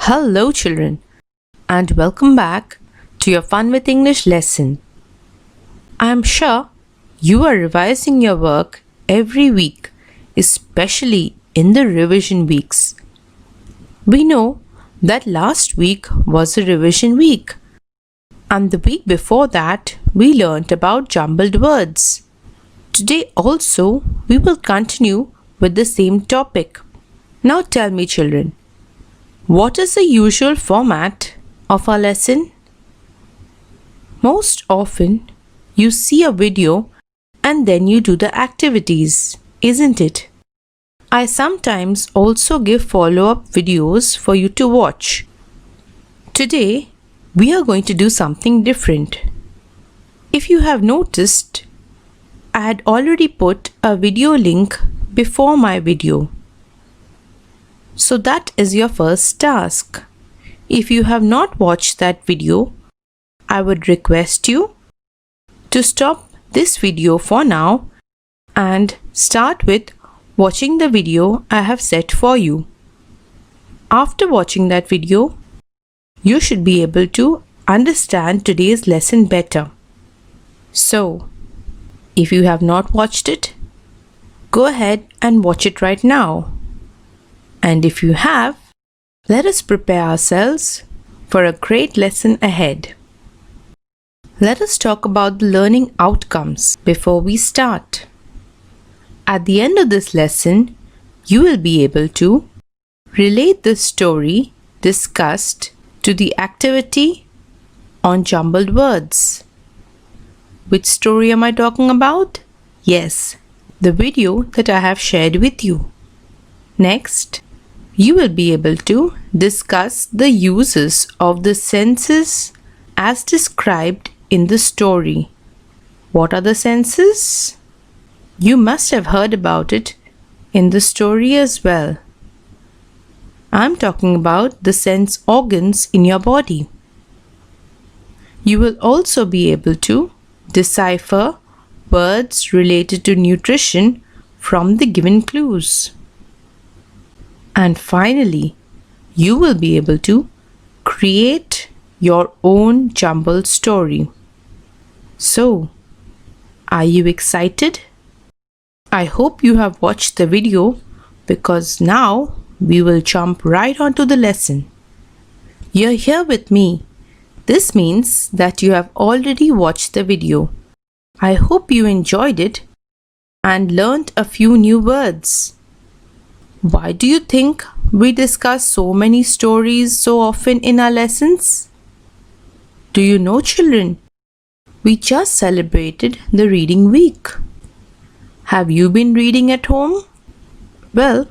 Hello, children, and welcome back to your Fun with English lesson. I am sure you are revising your work every week, especially in the revision weeks. We know that last week was a revision week, and the week before that, we learnt about jumbled words. Today also, we will continue with the same topic. Now tell me, children, what is the usual format of our lesson? Most often, you see a video and then you do the activities, isn't it? I sometimes also give follow-up videos for you to watch. Today, we are going to do something different. If you have noticed, I had already put a video link before my video. So that is your first task. If you have not watched that video, I would request you to stop this video for now and start with watching the video I have set for you. After watching that video, you should be able to understand today's lesson better. So, if you have not watched it, go ahead and watch it right now. And if you have, let us prepare ourselves for a great lesson ahead. Let us talk about the learning outcomes before we start. At the end of this lesson, you will be able to relate the story discussed to the activity on jumbled words. Which story am I talking about? Yes, the video that I have shared with you. Next, you will be able to discuss the uses of the senses as described in the story. What are the senses? You must have heard about it in the story as well. I'm talking about the sense organs in your body. You will also be able to decipher words related to nutrition from the given clues. And finally, you will be able to create your own jumbled story. So, are you excited? I hope you have watched the video because now we will jump right onto the lesson. You're here with me. This means that you have already watched the video. I hope you enjoyed it and learned a few new words. Why do you think we discuss so many stories so often in our lessons? Do you know, children? We just celebrated the reading week. Have you been reading at home? Well,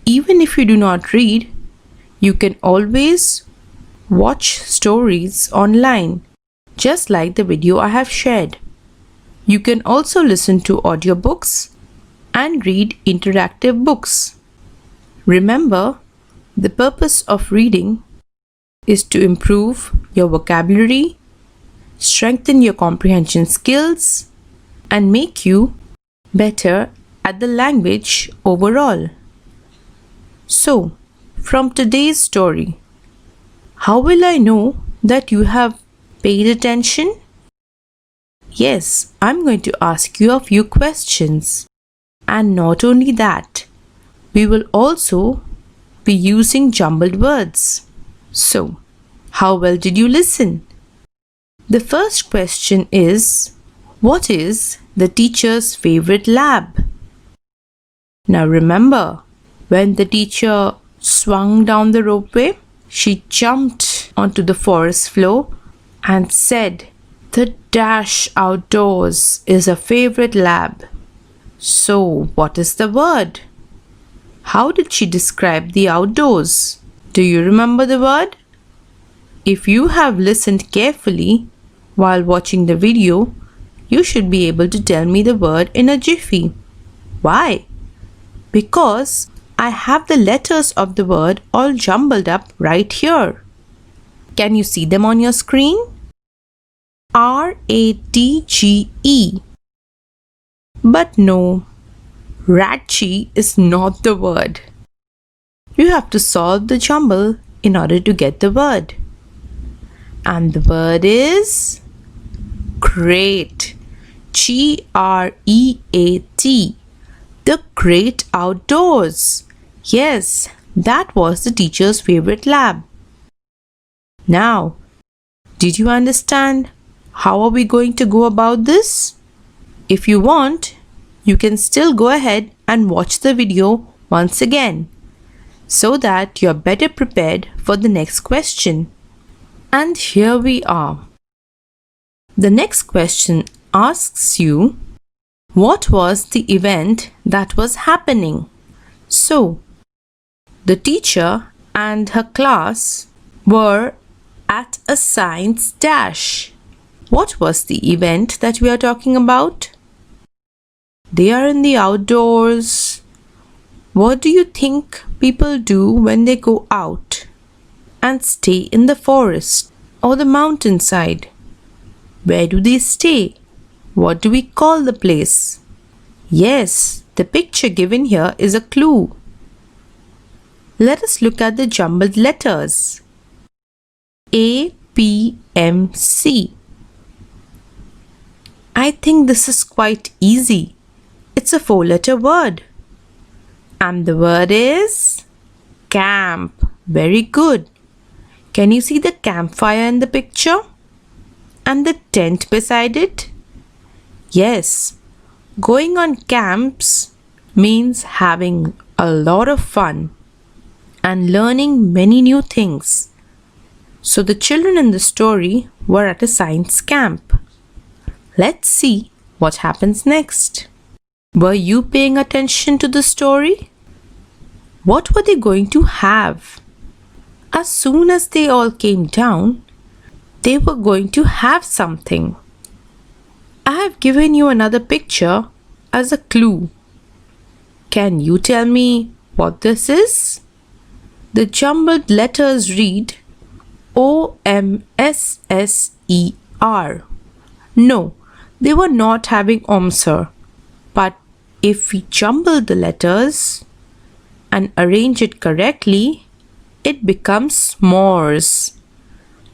even if you do not read, you can always watch stories online, just like the video I have shared. You can also listen to audiobooks and read interactive books. Remember, the purpose of reading is to improve your vocabulary, strengthen your comprehension skills, and make you better at the language overall. So, from today's story, how will I know that you have paid attention? Yes, I'm going to ask you a few questions. And not only that, we will also be using jumbled words. So, how well did you listen? The first question is, what is the teacher's favorite lab? Now remember, when the teacher swung down the ropeway, she jumped onto the forest floor and said, "The dash outdoors is her favorite lab." So, what is the word? How did she describe the outdoors? Do you remember the word? If you have listened carefully while watching the video, you should be able to tell me the word in a jiffy. Why? Because I have the letters of the word all jumbled up right here. Can you see them on your screen? RATGE. But no, Ratchi is not the word. You have to solve the jumble in order to get the word. And the word is great. G-R-E-A-T. The great outdoors. Yes, that was the teacher's favorite lab. Now, did you understand how are we going to go about this? If you want, you can still go ahead and watch the video once again so that you're better prepared for the next question. And here we are. The next question asks you, what was the event that was happening? So, the teacher and her class were at a science dash. What was the event that we are talking about? They are in the outdoors. What do you think people do when they go out and stay in the forest or the mountainside? Where do they stay? What do we call the place? Yes, the picture given here is a clue. Let us look at the jumbled letters. A, P, M, C. I think this is quite easy. It's a 4-letter word. And the word is camp. Very good. Can you see the campfire in the picture? And the tent beside it? Yes, going on camps means having a lot of fun and learning many new things. So the children in the story were at a science camp. Let's see what happens next. Were you paying attention to the story? What were they going to have? As soon as they all came down, they were going to have something. I have given you another picture as a clue. Can you tell me what this is? The jumbled letters read O-M-S-S-E-R. No, they were not having OMSR. But if we jumble the letters and arrange it correctly, it becomes s'mores.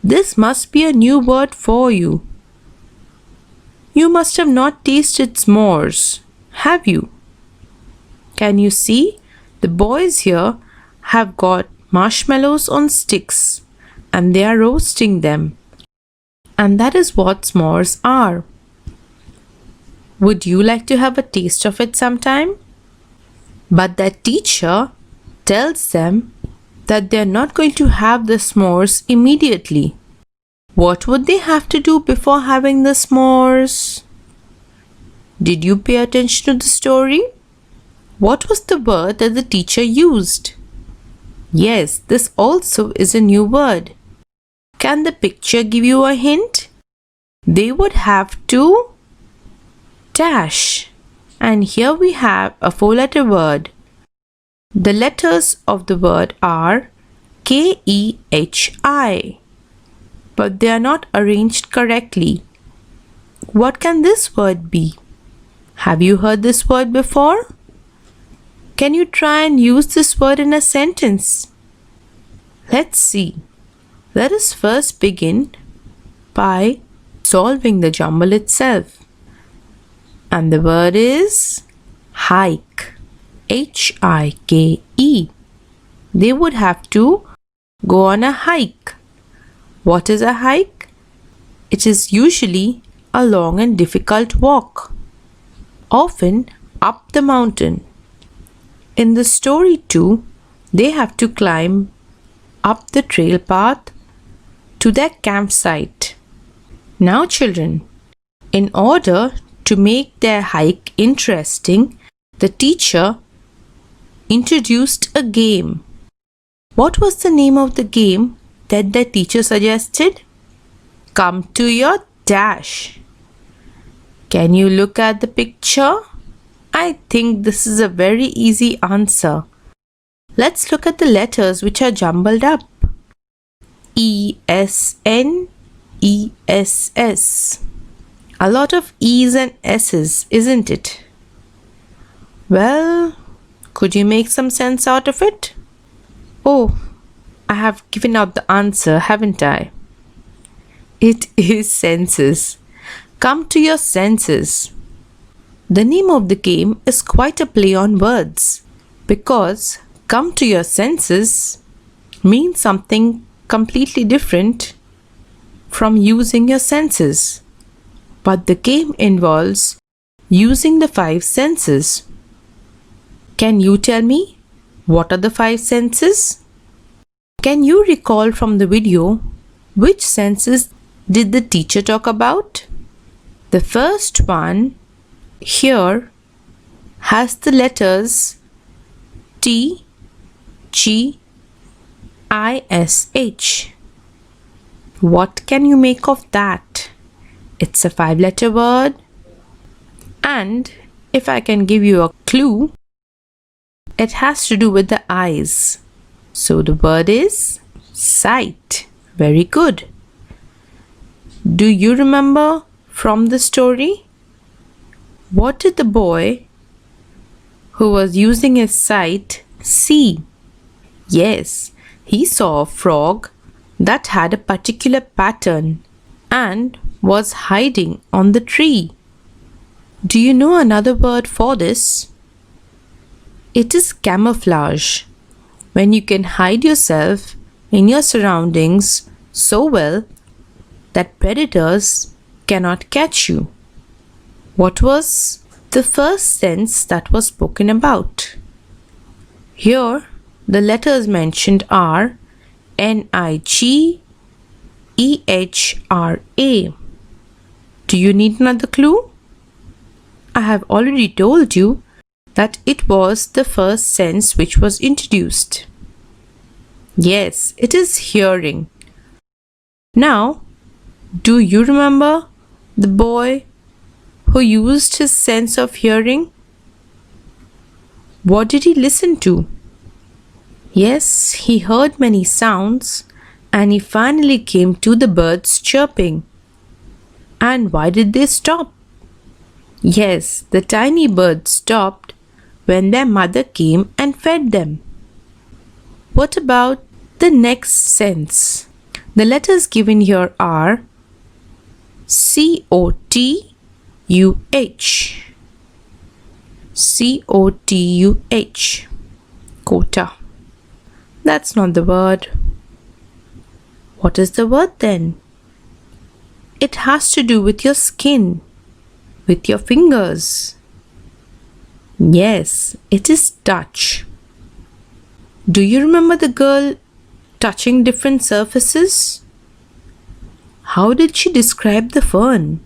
This must be a new word for you. You must have not tasted s'mores, have you? Can you see? The boys here have got marshmallows on sticks and they are roasting them. And that is what s'mores are. Would you like to have a taste of it sometime? But their teacher tells them that they are not going to have the s'mores immediately. What would they have to do before having the s'mores? Did you pay attention to the story? What was the word that the teacher used? Yes, this also is a new word. Can the picture give you a hint? They would have to dash. And here we have a 4-letter word. The letters of the word are K-E-H-I. But they are not arranged correctly. What can this word be? Have you heard this word before? Can you try and use this word in a sentence? Let's see. Let us first begin by solving the jumble itself. And the word is hike. H-I-K-E. They would have to go on a hike. What is a hike? It is usually a long and difficult walk, often up the mountain. In the story too, they have to climb up the trail path to their campsite. Now children, in order to make their hike interesting, the teacher introduced a game. What was the name of the game that the teacher suggested? Come to your dash. Can you look at the picture? I think this is a very easy answer. Let's look at the letters which are jumbled up. E-S-N, E-S-S. A lot of E's and S's, isn't it? Well, could you make some sense out of it? Oh, I have given out the answer, haven't I? It is senses. Come to your senses. The name of the game is quite a play on words because come to your senses means something completely different from using your senses. But the game involves using the 5 senses. Can you tell me what are the 5 senses? Can you recall from the video which senses did the teacher talk about? The first one here has the letters T, G, I, S, H. What can you make of that? It's a 5-letter word. And if I can give you a clue, it has to do with the eyes. So the word is sight. Very good. Do you remember from the story? What did the boy who was using his sight see? Yes, he saw a frog that had a particular pattern and was hiding on the tree. Do you know another word for this? It is camouflage. When you can hide yourself in your surroundings so well that predators cannot catch you. What was the first sense that was spoken about? Here, the letters mentioned are N-I-G-E-H-R-A. Do you need another clue? I have already told you that it was the first sense which was introduced. Yes, it is hearing. Now, do you remember the boy who used his sense of hearing? What did he listen to? Yes, he heard many sounds and he finally came to the birds chirping. And why did they stop? Yes, the tiny birds stopped when their mother came and fed them. What about the next sense? The letters given here are C-O-T-U-H. C-O-T-U-H. Quota. That's not the word. What is the word then? It has to do with your skin, with your fingers. Yes, it is touch. Do you remember the girl touching different surfaces? How did she describe the fern?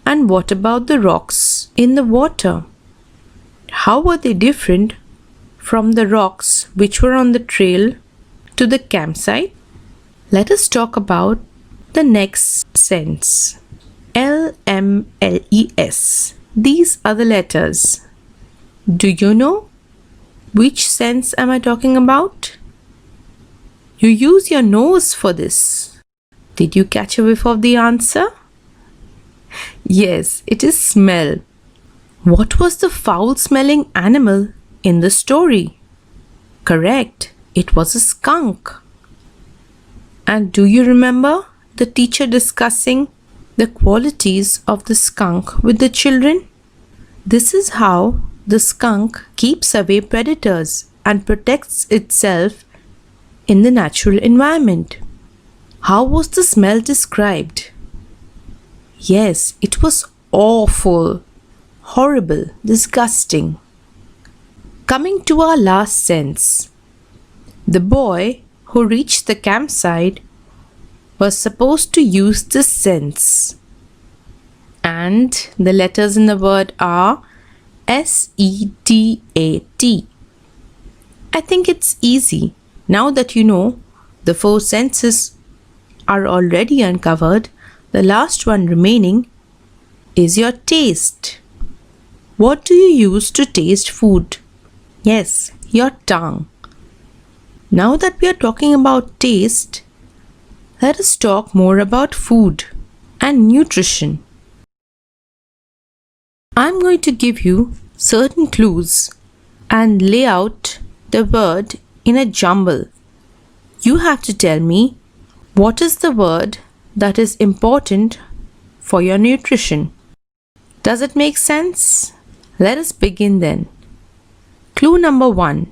And what about the rocks in the water? How were they different from the rocks which were on the trail to the campsite? Let us talk about the next sense. L-M-L-E-S. These are the letters. Do you know which sense am I talking about? You use your nose for this. Did you catch a whiff of the answer? Yes, it is smell. What was the foul-smelling animal in the story? Correct, it was a skunk. And do you remember the teacher discussing the qualities of the skunk with the children? This is how the skunk keeps away predators and protects itself in the natural environment. How was the smell described? Yes, it was awful, horrible, disgusting. Coming to our last sense. The boy who reached the campsite was supposed to use this sense. And the letters in the word are S-E-T-A-T. I think it's easy. Now that you know the 4 senses are already uncovered, the last one remaining is your taste. What do you use to taste food? Yes, your tongue. Now that we are talking about taste, let us talk more about food and nutrition. I'm going to give you certain clues and lay out the word in a jumble You have to tell me what is the word that is important for your nutrition. Does it make sense? Let us begin then. Clue number 1.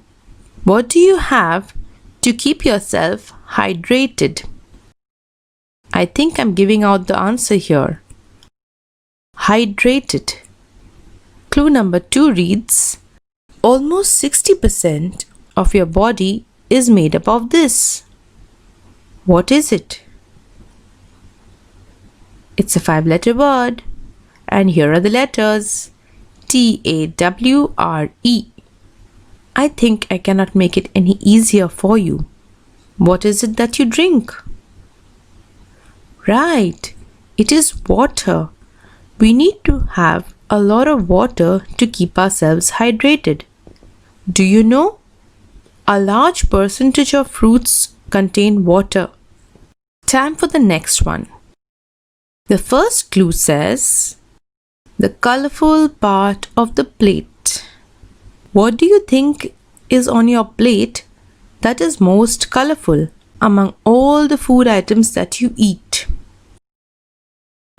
What do you have to keep yourself hydrated? I think I'm giving out the answer here. Hydrated. Clue number 2 reads, almost 60% of your body is made up of this. What is it? It's a 5-letter word, and here are the letters. TAWRE. I think I cannot make it any easier for you. What is it that you drink? Right, it is water. We need to have a lot of water to keep ourselves hydrated. Do you know? A large percentage of fruits contain water. Time for the next one. The first clue says, the colorful part of the plate. What do you think is on your plate that is most colorful among all the food items that you eat?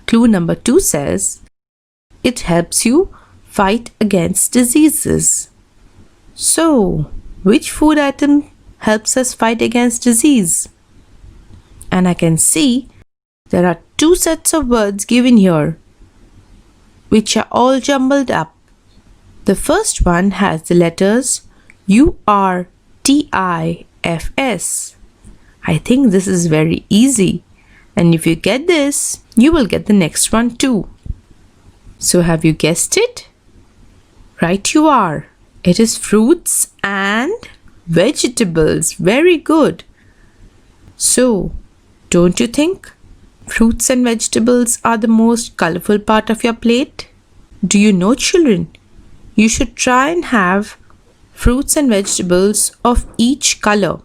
Clue number 2 says, it helps you fight against diseases. So, which food item helps us fight against disease? And I can see there are 2 sets of words given here, which are all jumbled up. The first one has the letters URTIFS. I think this is very easy. And if you get this, you will get the next one too. So have you guessed it? Right you are. It is fruits and vegetables. Very good. So, don't you think fruits and vegetables are the most colorful part of your plate? Do you know, children? You should try and have fruits and vegetables of each color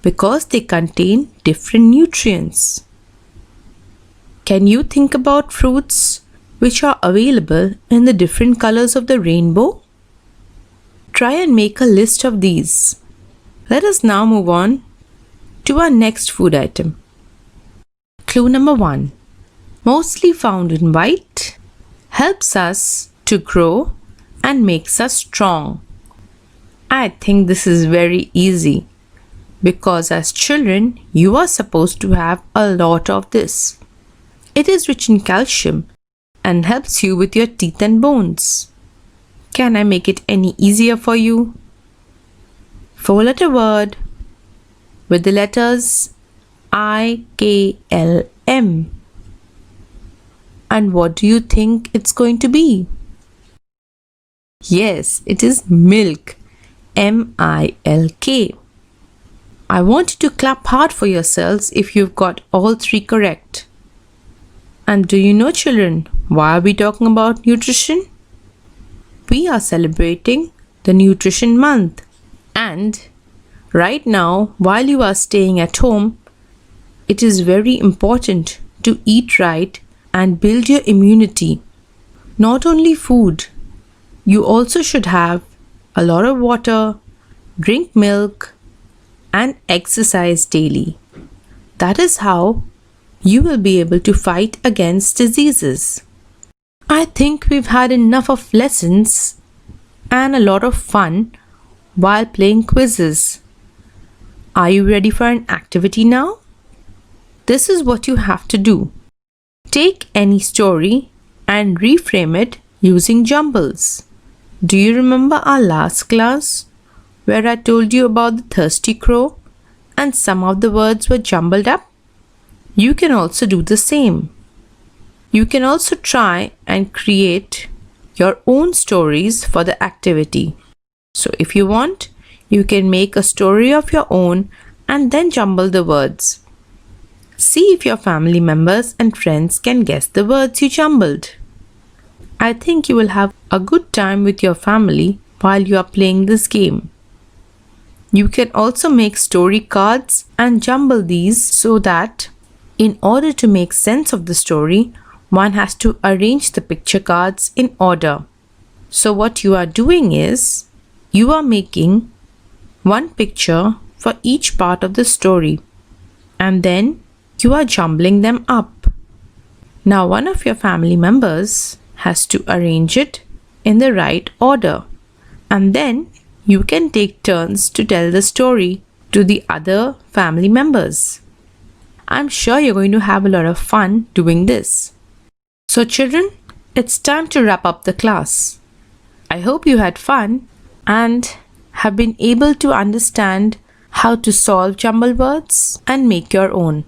because they contain different nutrients. Can you think about fruits which are available in the different colors of the rainbow? Try and make a list of these. Let us now move on to our next food item. Clue number 1. Mostly found in white, helps us to grow and makes us strong. I think this is very easy because as children, you are supposed to have a lot of this. It is rich in calcium and helps you with your teeth and bones. Can I make it any easier for you? 4-letter word with the letters IKLM. And what do you think it's going to be? Yes, it is milk. MILK. I want you to clap hard for yourselves if you've got all 3 correct. And do you know, children, why are we talking about nutrition? We are celebrating the Nutrition Month. And right now, while you are staying at home, it is very important to eat right and build your immunity. Not only food, you also should have a lot of water, drink milk, and exercise daily. That is how you will be able to fight against diseases. I think we've had enough of lessons and a lot of fun while playing quizzes. Are you ready for an activity now? This is what you have to do. Take any story and reframe it using jumbles. Do you remember our last class where I told you about the thirsty crow and some of the words were jumbled up? You can also do the same. You can also try and create your own stories for the activity. So if you want, you can make a story of your own and then jumble the words. See if your family members and friends can guess the words you jumbled. I think you will have a good time with your family while you are playing this game. You can also make story cards and jumble these so that in order to make sense of the story, one has to arrange the picture cards in order. So what you are doing is, you are making one picture for each part of the story, and then you are jumbling them up. Now, one of your family members has to arrange it in the right order, and then you can take turns to tell the story to the other family members. I'm sure you're going to have a lot of fun doing this. So, children, it's time to wrap up the class. I hope you had fun and have been able to understand how to solve jumble words and make your own.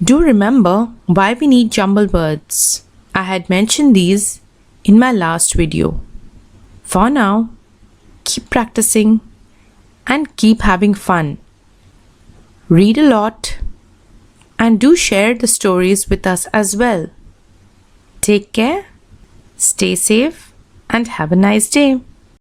Do remember why we need jumble words. I had mentioned these in my last video. For now, keep practicing and keep having fun. Read a lot and do share the stories with us as well. Take care, stay safe, and have a nice day.